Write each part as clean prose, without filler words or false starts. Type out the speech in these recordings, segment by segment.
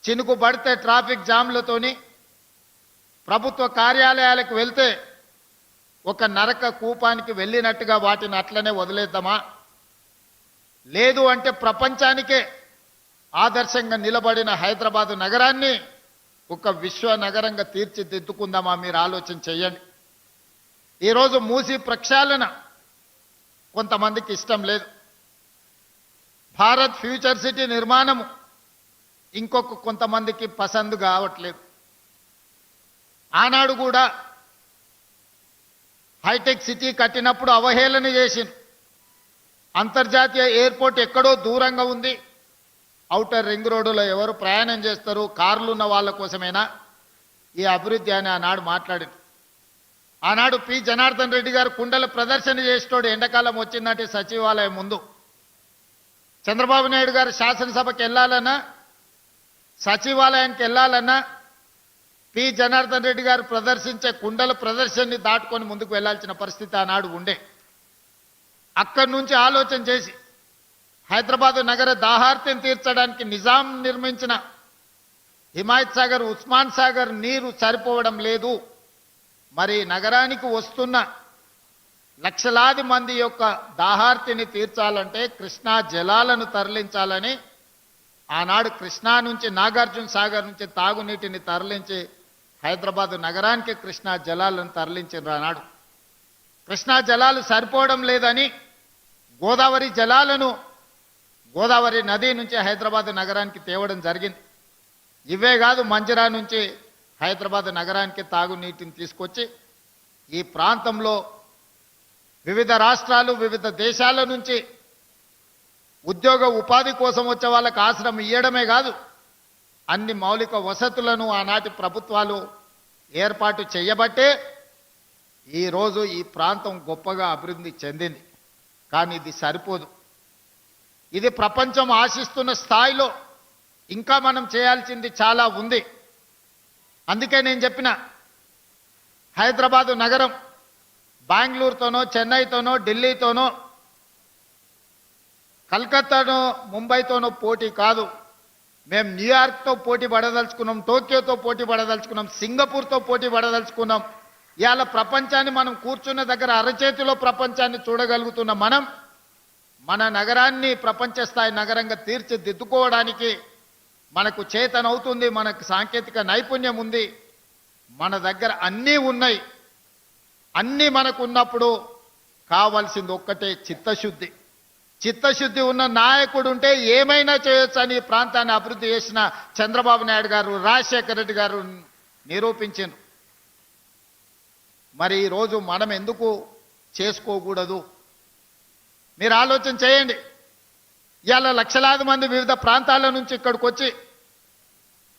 చినుకు పడితే ట్రాఫిక్ జామ్లతోని ప్రభుత్వ కార్యాలయాలకు వెళ్తే ఒక నరక కూపానికి వెళ్ళినట్టుగా వాటిని అట్లనే వదిలేద్దామా? లేదు అంటే ప్రపంచానికే ఆదర్శంగా నిలబడిన హైదరాబాదు నగరాన్ని ఒక విశ్వ నగరంగా తీర్చిదిద్దుకుందామా? మీరు ఆలోచన చేయండి. ఈరోజు మూసి ప్రక్షాళన కొంతమందికి ఇష్టం లేదు. భారత్ ఫ్యూచర్ సిటీ నిర్మాణము ఇంకొక కొంతమందికి పసందు కావట్లేదు. ఆనాడు కూడా హైటెక్ సిటీ కట్టినప్పుడు అవహేళన చేసింది. అంతర్జాతీయ ఎయిర్పోర్ట్ ఎక్కడో దూరంగా ఉంది, ఔటర్ రింగ్ రోడ్డులో ఎవరు ప్రయాణం చేస్తారు, కార్లు ఉన్న వాళ్ళ కోసమేనా ఈ అభివృద్ధి అని ఆనాడు మాట్లాడింది. ఆనాడు పి జనార్దన్ రెడ్డి గారు కుండల ప్రదర్శన చేసేటోడు ఎండాకాలం వచ్చిందంటే సచివాలయం ముందు. చంద్రబాబు నాయుడు గారు శాసనసభకి వెళ్ళాలన్నా, సచివాలయానికి వెళ్ళాలన్నా పి జనార్దన్ రెడ్డి గారు ప్రదర్శించే కుండల ప్రదర్శనని దాటుకొని ముందుకు వెళ్లాల్సిన పరిస్థితి ఆనాడు ఉండే. అక్కడి నుంచి ఆలోచన చేసి హైదరాబాదు నగర దాహార్తిని తీర్చడానికి నిజాం నిర్మించిన హిమాయత్ సాగర్, ఉస్మాన్ సాగర్ నీరు సరిపోవడం లేదు, మరి నగరానికి వస్తున్న లక్షలాది మంది యొక్క దాహార్తిని తీర్చాలంటే కృష్ణా జలాలను తరలించాలని ఆనాడు కృష్ణా నుంచి నాగార్జున సాగర్ నుంచి తాగునీటిని తరలించి హైదరాబాదు నగరానికి కృష్ణా జలాలను తరలించారు. ఆనాడు కృష్ణా జలాలు సరిపోవడం లేదని గోదావరి జలాలను గోదావరి నది నుంచి హైదరాబాదు నగరానికి తేవడం జరిగింది. ఇవే కాదు, మంజిరా నుంచి హైదరాబాదు నగరానికి తాగునీటిని తీసుకొచ్చి ఈ ప్రాంతంలో వివిధ రాష్ట్రాలు, వివిధ దేశాల నుంచి ఉద్యోగ ఉపాధి కోసం వచ్చే వాళ్ళకి ఆశ్రమం ఇవ్వడమే కాదు, అన్ని మౌలిక వసతులను ఆనాటి ప్రభుత్వాలు ఏర్పాటు చేయబట్టే ఈరోజు ఈ ప్రాంతం గొప్పగా అభివృద్ధి చెందింది. కానీ ఇది సరిపోదు. ఇది ప్రపంచం ఆశిస్తున్న స్థాయిలో ఇంకా మనం చేయాల్సింది చాలా ఉంది. అందుకే నేను చెప్పిన హైదరాబాదు నగరం బెంగళూరుతోనో, చెన్నైతోనో, ఢిల్లీతోనో, కలకత్తానో, ముంబైతోనో పోటీ కాదు. మేము న్యూయార్క్తో పోటీ పడదలుచుకున్నాం, టోక్యోతో పోటీ పడదలుచుకున్నాం, సింగపూర్తో పోటీ పడదలుచుకున్నాం. ఇవాళ ప్రపంచాన్ని మనం కూర్చున్న దగ్గర అరచేతిలో ప్రపంచాన్ని చూడగలుగుతున్న మనం మన నగరాన్ని ప్రపంచ స్థాయి నగరంగా తీర్చిదిద్దుకోవడానికి మనకు చేతనవుతుంది, మనకు సాంకేతిక నైపుణ్యం ఉంది, మన దగ్గర అన్నీ ఉన్నాయి. అన్నీ మనకు ఉన్నప్పుడు కావాల్సింది ఒక్కటే చిత్తశుద్ధి. చిత్తశుద్ధి ఉన్న నాయకుడు ఉంటే ఏమైనా చేయొచ్చు అని ప్రాంతాన్ని అభివృద్ధి చేసిన చంద్రబాబు నాయుడు గారు, రాజశేఖర రెడ్డి గారు నిరూపించారు. మరి ఈరోజు మనం ఎందుకు చేసుకోకూడదు? మీరు ఆలోచన చేయండి. ఇవాళ లక్షలాది మంది వివిధ ప్రాంతాల నుంచి ఇక్కడికి వచ్చి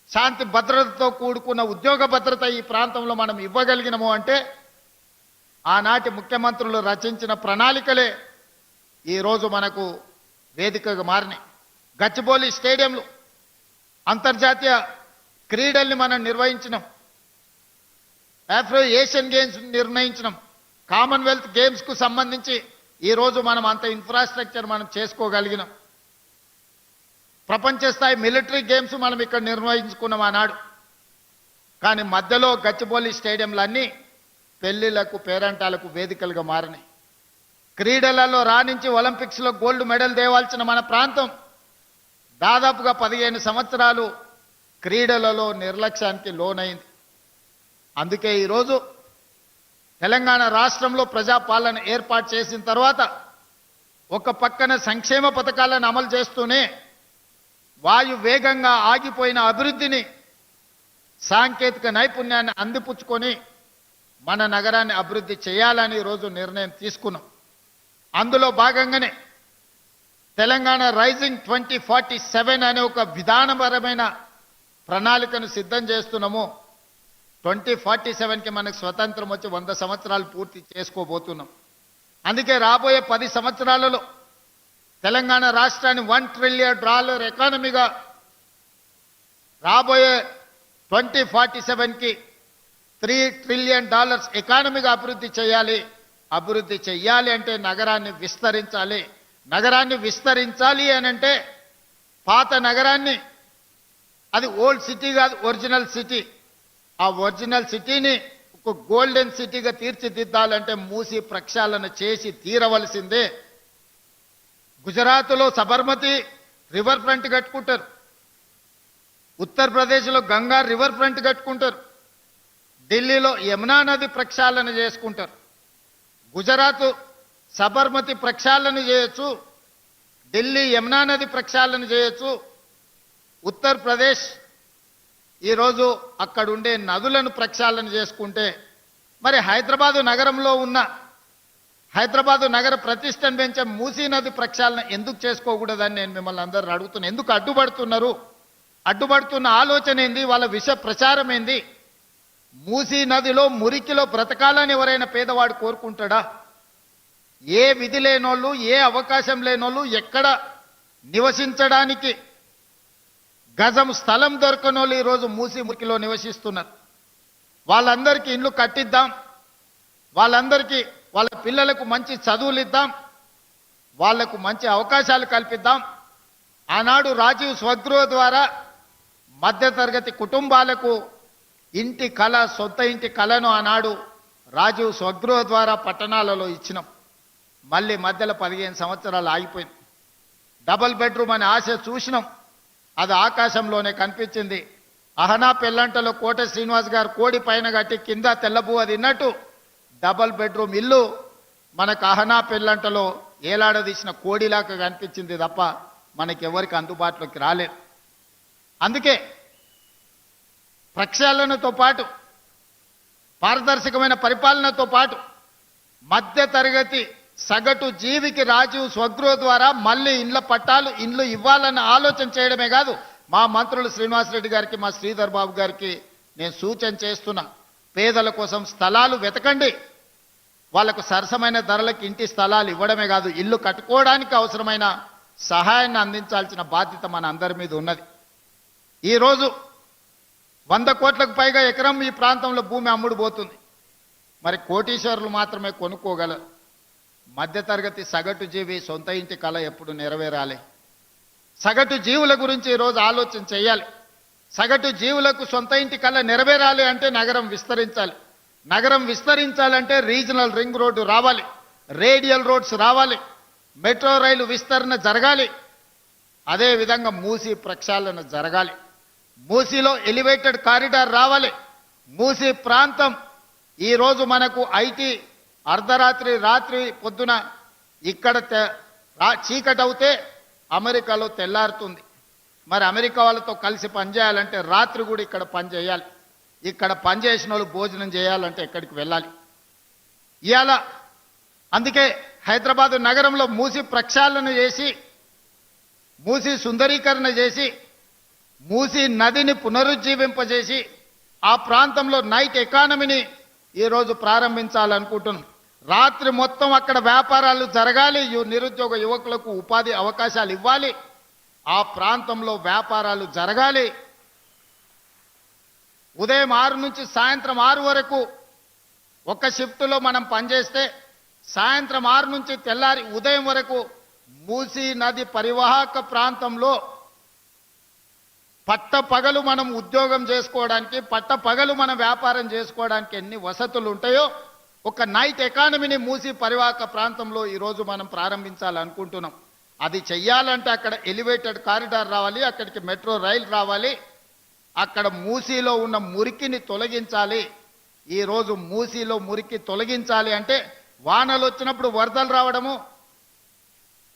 శాంతి భద్రతతో కూడుకున్న ఉద్యోగ భద్రత ఈ ప్రాంతంలో మనం ఇవ్వగలిగినము అంటే ఆనాటి ముఖ్యమంత్రులు రచించిన ప్రణాళికలే ఈరోజు మనకు వేదికగా మారినాయి. గచ్చిబౌలి స్టేడియంలో అంతర్జాతీయ క్రీడల్ని మనం నిర్వహించినాం, ఆఫ్రో ఏషియన్ గేమ్స్ నిర్ణయించినాం, కామన్వెల్త్ గేమ్స్కు సంబంధించి ఈరోజు మనం అంత ఇన్ఫ్రాస్ట్రక్చర్ మనం చేసుకోగలిగినాం. ప్రపంచ స్థాయి మిలిటరీ గేమ్స్ మనం ఇక్కడ నిర్వహించుకున్నాం ఆనాడు. కానీ మధ్యలో గచ్చిబౌలి స్టేడియంలన్నీ పెళ్లిళ్లకు, పేరంటాలకు వేదికలుగా మారినాయి. క్రీడలలో రాణించి ఒలింపిక్స్లో గోల్డ్ మెడల్ తేవాల్సిన మన ప్రాంతం దాదాపుగా 15 సంవత్సరాలు క్రీడలలో నిర్లక్ష్యానికి లోనైంది. అందుకే ఈరోజు తెలంగాణ రాష్ట్రంలో ప్రజాపాలన ఏర్పాటు చేసిన తర్వాత ఒక పక్కన సంక్షేమ పథకాలను అమలు చేస్తూనే వాయు వేగంగా ఆగిపోయిన అభివృద్ధిని, సాంకేతిక నైపుణ్యాన్ని అందిపుచ్చుకొని మన నగరాన్ని అభివృద్ధి చేయాలని ఈరోజు నిర్ణయం తీసుకున్నాం. అందులో భాగంగానే తెలంగాణ రైజింగ్ 2047 అనే ఒక విధానపరమైన ప్రణాళికను సిద్ధం చేస్తున్నాము. 2047కి మనకు స్వతంత్రం వచ్చి 100 సంవత్సరాలు పూర్తి చేసుకోబోతున్నాం. అందుకే రాబోయే 10 సంవత్సరాలలో తెలంగాణ రాష్ట్రాన్ని $1 ట్రిలియన్ ఎకానమీగా, రాబోయే 2047కి $3 ట్రిలియన్ ఎకానమీగా అభివృద్ధి చేయాలి. అభివృద్ధి చెయ్యాలి అంటే నగరాన్ని విస్తరించాలి. నగరాన్ని విస్తరించాలి అని అంటే పాత నగరాన్ని అది ఓల్డ్ సిటీ కాదు, ఒరిజినల్ సిటీ. ఆ ఒరిజినల్ సిటీని ఒక గోల్డెన్ సిటీగా తీర్చిదిద్దాలంటే మూసి ప్రక్షాళన చేసి తీరవలసిందే. గుజరాత్లో సబర్మతి రివర్ ఫ్రంట్ కట్టుకుంటారు, ఉత్తరప్రదేశ్లో గంగా రివర్ ఫ్రంట్ కట్టుకుంటారు, ఢిల్లీలో యమునా నది ప్రక్షాళన చేసుకుంటారు. గుజరాత్ సబర్మతి ప్రక్షాళన చేయొచ్చు, ఢిల్లీ యమునా నది ప్రక్షాళన చేయొచ్చు, ఉత్తరప్రదేశ్ ఈరోజు అక్కడుండే నదులను ప్రక్షాళన చేసుకుంటే మరి హైదరాబాదు నగరంలో ఉన్న హైదరాబాదు నగర ప్రతిష్టను పెంచే మూసీ నది ప్రక్షాళన ఎందుకు చేసుకోకూడదని నేను మిమ్మల్ని అందరూ అడుగుతున్నాను. ఎందుకు అడ్డుపడుతున్నారు? అడ్డుపడుతున్న ఆలోచన ఏంది? వాళ్ళ విష ప్రచారం ఏంది? మూసీ నదిలో మురికిలో బ్రతకాలని ఎవరైనా పేదవాడు కోరుకుంటాడా? ఏ విధి లేనోళ్ళు, ఏ అవకాశం లేనోళ్ళు, ఎక్కడ నివసించడానికి గజం స్థలం దొరకనోళ్ళు ఈరోజు మూసీ మురికిలో నివసిస్తున్నారు. వాళ్ళందరికీ ఇండ్లు కట్టిద్దాం, వాళ్ళందరికీ వాళ్ళ పిల్లలకు మంచి చదువులు ఇద్దాం, వాళ్లకు మంచి అవకాశాలు కల్పిద్దాం. ఆనాడు రాజీవ్ స్వగృహ ద్వారా మధ్యతరగతి కుటుంబాలకు ఇంటి కళ, సొంత ఇంటి కళను ఆనాడు రాజీవ్ స్వగృహ ద్వారా పట్టణాలలో ఇచ్చినాం. మళ్ళీ మధ్యలో 15 సంవత్సరాలు ఆగిపోయింది. డబుల్ బెడ్రూమ్ అనే ఆశ చూసినాం, అది ఆకాశంలోనే కనిపించింది. అహనా పెల్లంటలో కోట శ్రీనివాస్ గారు కోడి పైన కట్టి కింద తెల్లబువ్వ తిన్నట్టు డబుల్ బెడ్రూమ్ ఇల్లు మనకు అహనా పెల్లంటలో ఏలాడదీసిన కోడిలాగా కనిపించింది తప్ప మనకెవరికి అందుబాటులోకి రాలేదు. అందుకే ప్రక్షాళనతో పాటు పారదర్శకమైన పరిపాలనతో పాటు మధ్య తరగతి సగటు జీవికి రాజీవ్ స్వగృహ ద్వారా మళ్ళీ ఇండ్ల పట్టాలు, ఇండ్లు ఇవ్వాలన్న ఆలోచన చేయడమే కాదు, మా మంత్రులు శ్రీనివాసరెడ్డి గారికి, మా శ్రీధర్ బాబు గారికి నేను సూచన చేస్తున్నా. పేదల కోసం స్థలాలు వెతకండి, వాళ్లకు సరసమైన ధరలకు ఇంటి స్థలాలు ఇవ్వడమే కాదు, ఇల్లు కట్టుకోవడానికి అవసరమైన సహాయాన్ని అందించాల్సిన బాధ్యత మన అందరి మీద ఉన్నది. ఈరోజు 100 కోట్లకు పైగా ఎకరం ఈ ప్రాంతంలో భూమి అమ్ముడు పోతుంది. మరి కోటీశ్వరులు మాత్రమే కొనుక్కోగలరు. మధ్యతరగతి సగటు జీవి సొంత ఇంటి కళ ఎప్పుడు నెరవేరాలి? సగటు జీవుల గురించి ఈరోజు ఆలోచన చేయాలి. సగటు జీవులకు సొంత ఇంటి కళ నెరవేరాలి అంటే నగరం విస్తరించాలి. నగరం విస్తరించాలంటే రీజనల్ రింగ్ రోడ్డు రావాలి, రేడియల్ రోడ్స్ రావాలి, మెట్రో రైలు విస్తరణ జరగాలి, అదేవిధంగా మూసీ ప్రక్షాళన జరగాలి, మూసీలో ఎలివేటెడ్ కారిడార్ రావాలి. మూసీ ప్రాంతం ఈరోజు మనకు ఐటీ అర్ధరాత్రి రాత్రి పొద్దున ఇక్కడ చీకటి అవుతే అమెరికాలో తెల్లారుతుంది. మరి అమెరికా వాళ్ళతో కలిసి పనిచేయాలంటే రాత్రి కూడా ఇక్కడ పనిచేయాలి. ఇక్కడ పనిచేసిన వాళ్ళు భోజనం చేయాలంటే ఎక్కడికి వెళ్ళాలి? ఇవాళ అందుకే హైదరాబాద్ నగరంలో మూసీ ప్రక్షాళన చేసి, మూసీ సుందరీకరణ చేసి, మూసీ నదిని పునరుజ్జీవింపజేసి ఆ ప్రాంతంలో నైట్ ఎకానమీని ఈరోజు ప్రారంభించాలనుకుంటున్నాం. రాత్రి మొత్తం అక్కడ వ్యాపారాలు జరగాలి, నిరుద్యోగ యువకులకు ఉపాధి అవకాశాలు ఇవ్వాలి, ఆ ప్రాంతంలో వ్యాపారాలు జరగాలి. ఉదయం 6 నుంచి సాయంత్రం 6 వరకు ఒక షిఫ్ట్లో మనం పనిచేస్తే సాయంత్రం 6 నుంచి తెల్లారి ఉదయం వరకు మూసీ నది పరివాహక ప్రాంతంలో పట్టపగలు మనం ఉద్యోగం చేసుకోవడానికి, పట్టపగలు మనం వ్యాపారం చేసుకోవడానికి ఎన్ని వసతులు ఉంటాయో ఒక నైట్ ఎకానమీని మూసీ పరివాహక ప్రాంతంలో ఈరోజు మనం ప్రారంభించాలనుకుంటున్నాం. అది చెయ్యాలంటే అక్కడ ఎలివేటెడ్ కారిడార్ రావాలి, అక్కడికి మెట్రో రైలు రావాలి, అక్కడ మూసీలో ఉన్న మురికిని తొలగించాలి. ఈరోజు మూసీలో మురికి తొలగించాలి అంటే వానలు వచ్చినప్పుడు వరదలు రావడము,